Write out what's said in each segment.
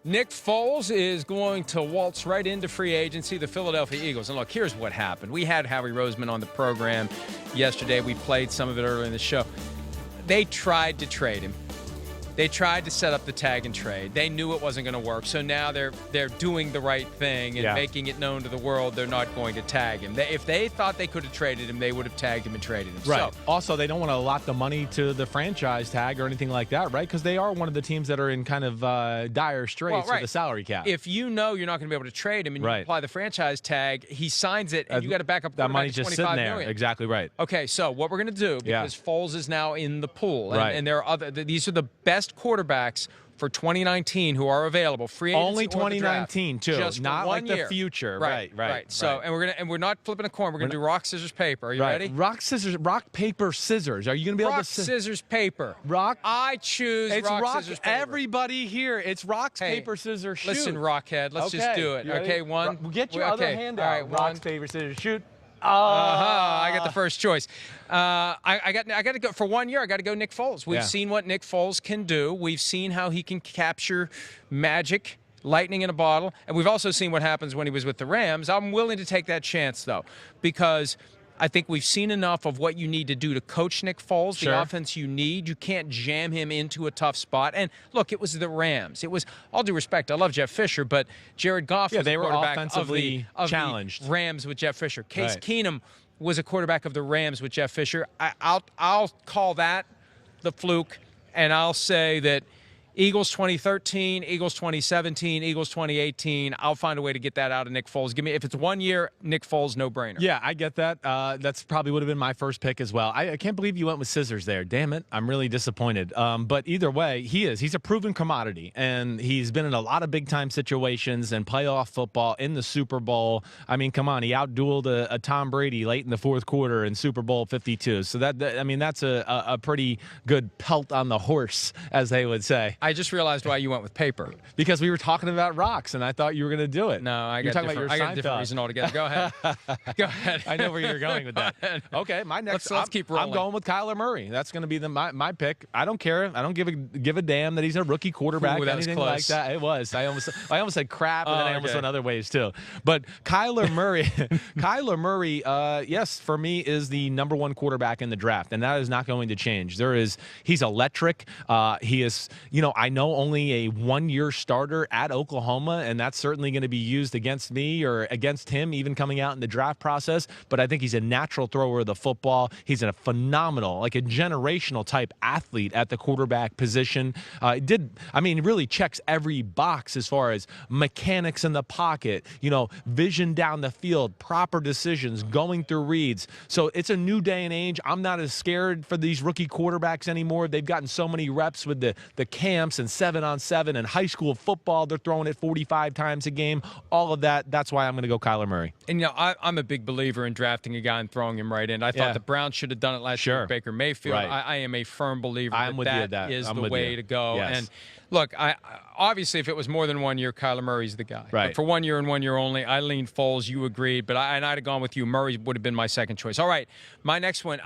Nick Foles is going to waltz right into free agency, the Philadelphia Eagles. And look, here's what happened. We had Howie Roseman on the program yesterday. We played some of it earlier in the show. They tried to trade him. They tried to set up the tag and trade. They knew it wasn't going to work. So now they're doing the right thing and making it known to the world they're not going to tag him. If they thought they could have traded him, they would have tagged him and traded him. Right. So, also, they don't want to allot the money to the franchise tag or anything like that, right? Because they are one of the teams that are in kind of dire straits with the salary cap. If you know you're not going to be able to trade him and you apply the franchise tag, he signs it and you got to back up that money's just sitting there. Million. Exactly right. Okay, so what we're going to do, because Foles is now in the pool, and there are these are the best quarterbacks for 2019 who are available. Free agency only 2019 too, just not like year. the future. Right. So, and we're not flipping a coin. We're going to do rock, scissors, paper. Are you ready? Rock, paper, scissors. Are you going to be able to? Rock, scissors, paper. Rock. I choose rock, scissors, paper. Everybody here, it's rock, paper, scissors, shoot. Listen, Rockhead, let's just do it. Okay, one. Get your other hand out. All right, rock, paper, scissors, shoot. I got the first choice. I got to go for 1 year. I got to go Nick Foles. We've seen what Nick Foles can do. We've seen how he can capture magic, lightning in a bottle, and we've also seen what happens when he was with the Rams. I'm willing to take that chance though, because I think we've seen enough of what you need to do to coach Nick Foles, the offense you need. You can't jam him into a tough spot. And look, it was the Rams. It was, all due respect, I love Jeff Fisher, but Jared Goff was they the were quarterback offensively of challenged. the Rams with Jeff Fisher. Case Keenum was a quarterback of the Rams with Jeff Fisher. I'll call that the fluke, and I'll say that Eagles 2013, Eagles 2017, Eagles 2018. I'll find a way to get that out of Nick Foles. Give me, if it's 1 year, Nick Foles, no brainer. Yeah, I get that. That's probably would have been my first pick as well. I can't believe you went with scissors there. Damn it, I'm really disappointed. But either way, he's a proven commodity, and he's been in a lot of big time situations and playoff football in the Super Bowl. I mean, come on, he outdueled a Tom Brady late in the fourth quarter in Super Bowl 52. So that's a pretty good pelt on the horse, as they would say. I just realized why you went with paper. Because we were talking about rocks, and I thought you were going to do it. No, I got a different reason altogether. Go ahead. Go ahead. I know where you're going with that. Okay, my next. Let's keep rolling. I'm going with Kyler Murray. That's going to be my pick. I don't care. I don't give a damn that he's a rookie quarterback. Ooh, anything like that. It was. I almost said crap, and then I almost went other ways too. But Kyler Murray, yes, for me is the number one quarterback in the draft, and that is not going to change. He's electric. He is. I know only a 1 year starter at Oklahoma, and that's certainly going to be used against me or against him, even coming out in the draft process. But I think he's a natural thrower of the football. He's a phenomenal, like a generational type athlete at the quarterback position. Really checks every box as far as mechanics in the pocket, vision down the field, proper decisions, going through reads. So it's a new day and age. I'm not as scared for these rookie quarterbacks anymore. They've gotten so many reps with the camps and 7-on-7 and high school football. They're throwing it 45 times a game. All of that. That's why I'm going to go Kyler Murray. And I'm a big believer in drafting a guy and throwing him right in. I thought the Browns should have done it last year with Baker Mayfield. Right. I am a firm believer that is I'm the with way you. to go. Yes. And look, obviously, if it was more than 1 year, Kyler Murray's the guy. Right. But for 1 year and 1 year only, I leaned Foles. You agreed, but I'd have gone with you. Murray would have been my second choice. All right, my next one.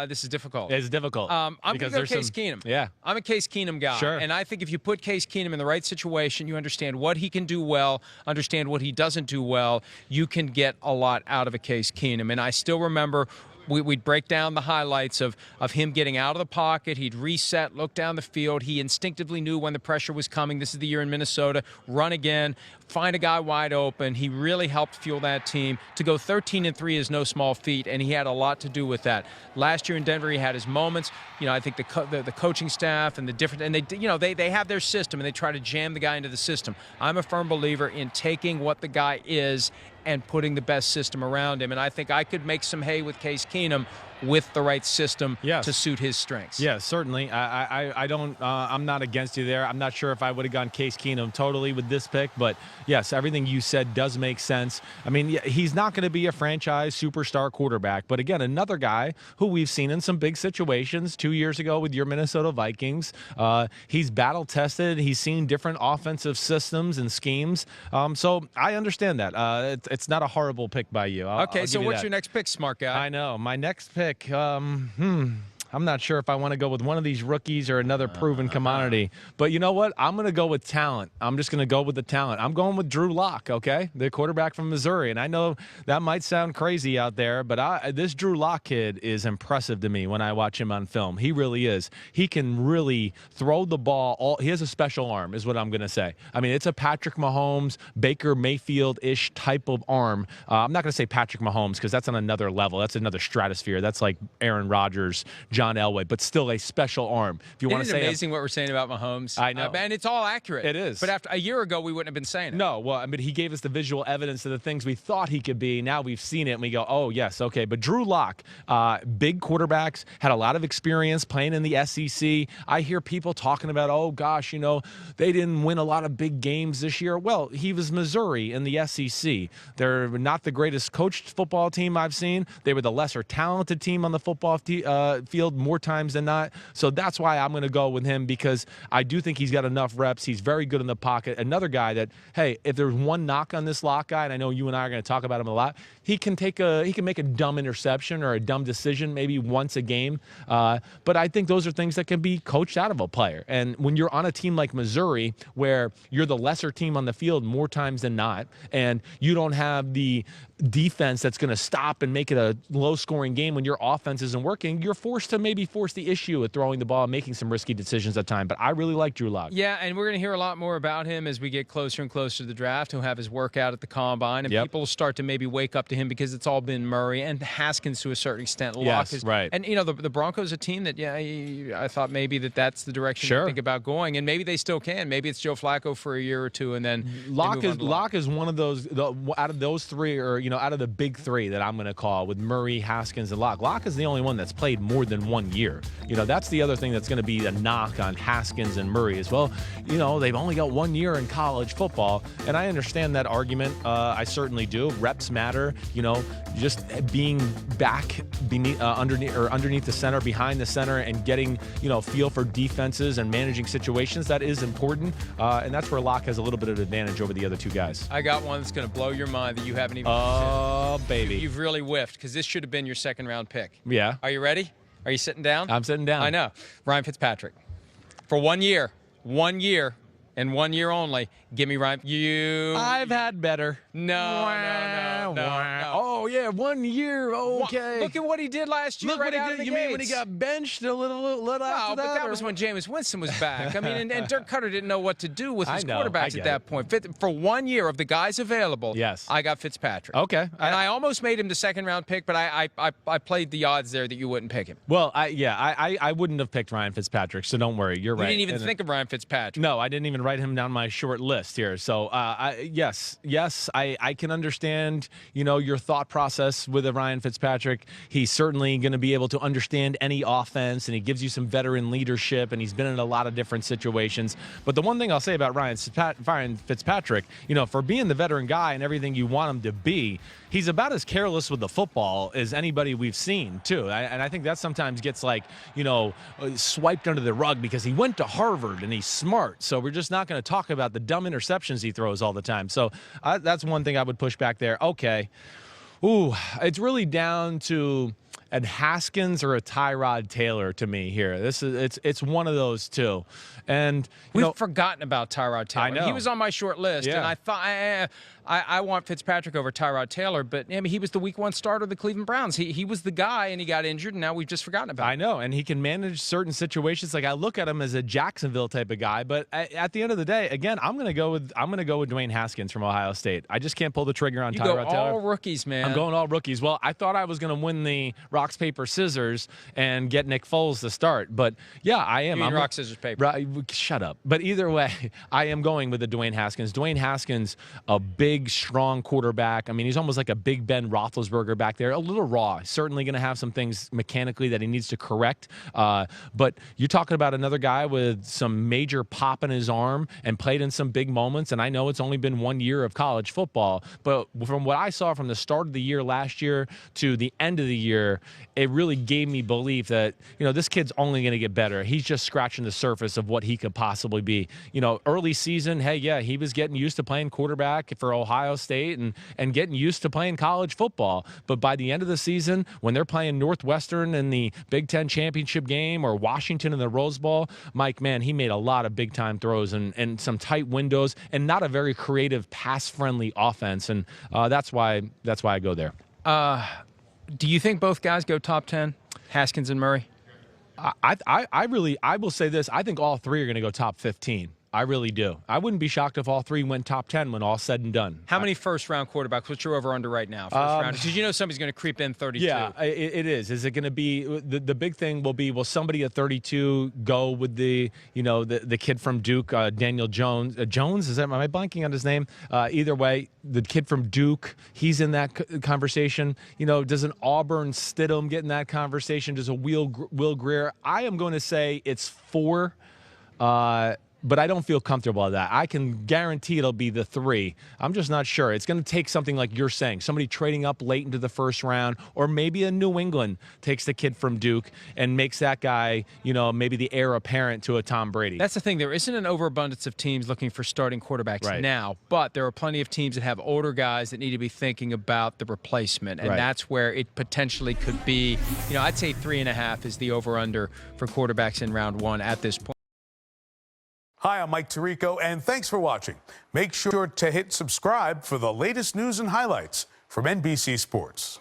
This is difficult. It's difficult. I'm going to go Case Keenum. Yeah. I'm a Case Keenum guy. Sure. And I think if you put Case Keenum in the right situation, you understand what he can do well, understand what he doesn't do well, you can get a lot out of a Case Keenum. And I still remember we'd break down the highlights of him getting out of the pocket. He'd reset, look down the field. He instinctively knew when the pressure was coming. This is the year in Minnesota. Run again, find a guy wide open. He really helped fuel that team. To go 13-3 is no small feat, and he had a lot to do with that. Last year in Denver, he had his moments. I think the coaching staff and they have their system, and they try to jam the guy into the system. I'm a firm believer in taking what the guy is and putting the best system around him. And I think I could make some hay with Case Keenum with the right system to suit his strengths. Yes, certainly. I'm not against you there. I'm not sure if I would have gone Case Keenum totally with this pick, but yes, everything you said does make sense. I mean, he's not going to be a franchise superstar quarterback, but again, another guy who we've seen in some big situations 2 years ago with your Minnesota Vikings. He's battle tested. He's seen different offensive systems and schemes. So I understand that. It's not a horrible pick by you. Okay, so what's your next pick, smart guy? I know. My next pick, I'm not sure if I want to go with one of these rookies or another proven commodity. But you know what? I'm going to go with talent. I'm just going to go with the talent. I'm going with Drew Lock, okay? The quarterback from Missouri. And I know that might sound crazy out there, but this Drew Lock kid is impressive to me when I watch him on film. He really is. He can really throw the ball. He has a special arm, is what I'm going to say. I mean, it's a Patrick Mahomes, Baker Mayfield-ish type of arm. I'm not going to say Patrick Mahomes because that's on another level. That's another stratosphere. That's like Aaron Rodgers, John Elway, but still a special arm. If you want to say, it's amazing what we're saying about Mahomes. I know, and it's all accurate. It is. But after a year ago, we wouldn't have been saying it. No, well, I mean, he gave us the visual evidence of the things we thought he could be. Now we've seen it, and we go, oh yes, okay. But Drew Lock, big quarterbacks, had a lot of experience playing in the SEC. I hear people talking about, oh gosh, they didn't win a lot of big games this year. Well, he was Missouri in the SEC. They're not the greatest coached football team I've seen. They were the lesser talented team on the football field more times than not. So that's why I'm going to go with him, because I do think he's got enough reps. He's very good in the pocket. Another guy that, hey, if there's one knock on this Lock guy, and I know you and I are going to talk about him a lot, he can make a dumb interception or a dumb decision maybe once a game. But I think those are things that can be coached out of a player. And when you're on a team like Missouri, where you're the lesser team on the field more times than not, and you don't have the defense that's going to stop and make it a low-scoring game when your offense isn't working, you're forced to maybe force the issue of throwing the ball and making some risky decisions at times. But I really like Drew Lock. Yeah, and we're going to hear a lot more about him as we get closer and closer to the draft. He'll have his workout at the Combine, and people will start to maybe wake up to him because it's all been Murray and Haskins to a certain extent. Yes, right. And, the Broncos are a team that, I thought maybe that's the direction to think about going, and maybe they still can. Maybe it's Joe Flacco for a year or two, and then Lock is one of those, out of those three, or, out of the big three that I'm going to call with Murray, Haskins, and Lock. Lock is the only one that's played more than 1 year. That's the other thing that's going to be a knock on Haskins and Murray as well. They've only got 1 year in college football, and I understand that argument. I certainly do. Reps matter. Just being back underneath the center, behind the center, and getting feel for defenses and managing situations, that is important. And that's where Lock has a little bit of advantage over the other two guys. I got one that's going to blow your mind that you haven't even. Oh, baby! You've really whiffed, because this should have been your second-round pick. Yeah. Are you ready? Are you sitting down? I'm sitting down. I know. Ryan Fitzpatrick. For 1 year, and 1 year only, give me Ryan. I've had better. No. Oh, yeah, 1 year. Okay. Look at what he did last year. Look what he did. You mean when he got benched a little after that? But that was when Jameis Winston was back. I mean, and Dirk Cutter didn't know what to do with his quarterbacks at that point. For 1 year of the guys available, yes, I got Fitzpatrick. Okay. And I almost made him the second-round pick, but I played the odds there that you wouldn't pick him. Well, I wouldn't have picked Ryan Fitzpatrick, so don't worry. You're right. You didn't even think of Ryan Fitzpatrick. No, I didn't even write him down my short list here. So, yes, I can understand, your thought process with a Ryan Fitzpatrick. He's certainly going to be able to understand any offense, and he gives you some veteran leadership, and he's been in a lot of different situations. But the one thing I'll say about Ryan Fitzpatrick, for being the veteran guy and everything you want him to be, he's about as careless with the football as anybody we've seen, too. And I think that sometimes gets, swiped under the rug because he went to Harvard and he's smart. So we're just not going to talk about the dumb interceptions he throws all the time. So that's one thing I would push back there. Okay. Ooh, it's really down to a Haskins or a Tyrod Taylor to me here. It's one of those two. And we've forgotten about Tyrod Taylor. I know. He was on my short list, and I thought I want Fitzpatrick over Tyrod Taylor, but he was the week 1 starter of the Cleveland Browns. He was the guy, and he got injured, and now we've just forgotten about him. I know, and he can manage certain situations. Like, I look at him as a Jacksonville type of guy, but at the end of the day, again, I'm going to go with Dwayne Haskins from Ohio State. I just can't pull the trigger on Tyrod Taylor. All rookies, man. I'm going all rookies. Well, I thought I was going to win the rock, paper, scissors and get Nick Foles to start, but yeah, I am. I'm rock, scissors, paper. Shut up. But either way, I am going with the Dwayne Haskins. Dwayne Haskins, a big, strong quarterback. I mean, he's almost like a Big Ben Roethlisberger back there. A little raw. Certainly going to have some things mechanically that he needs to correct. But you're talking about another guy with some major pop in his arm and played in some big moments. And I know it's only been 1 year of college football, but from what I saw from the start of the year last year to the end of the year, it really gave me belief that, this kid's only going to get better. He's just scratching the surface of what he could possibly be. Early season, hey, yeah, he was getting used to playing quarterback for Ohio State and getting used to playing college football. But by the end of the season, when they're playing Northwestern in the Big Ten championship game or Washington in the Rose Bowl, Mike, man, he made a lot of big-time throws and some tight windows and not a very creative, pass-friendly offense. And that's why I go there. Do you think both guys go top 10, Haskins and Murray? I will say this. I think all three are going to go top 15. I really do. I wouldn't be shocked if all three went top 10 when all's said and done. How many first-round quarterbacks? What's your over-under right now? First round, because you know somebody's going to creep in 32. Yeah, it is. Is it going to be the big thing? Will be, will somebody at 32 go with the kid from Duke, Daniel Jones? Jones, is that, am I blanking on his name? Either way, the kid from Duke, he's in that conversation. Does an Auburn Stidham get in that conversation? Does a Will Grier? I am going to say it's 4. But I don't feel comfortable with that. I can guarantee it'll be the 3. I'm just not sure. It's going to take something like you're saying, somebody trading up late into the first round, or maybe a New England takes the kid from Duke and makes that guy, maybe the heir apparent to a Tom Brady. That's the thing. There isn't an overabundance of teams looking for starting quarterbacks now, but there are plenty of teams that have older guys that need to be thinking about the replacement, and that's where it potentially could be. I'd say 3.5 is the over-under for quarterbacks in round 1 at this point. Hi, I'm Mike Tirico, and thanks for watching. Make sure to hit subscribe for the latest news and highlights from NBC Sports.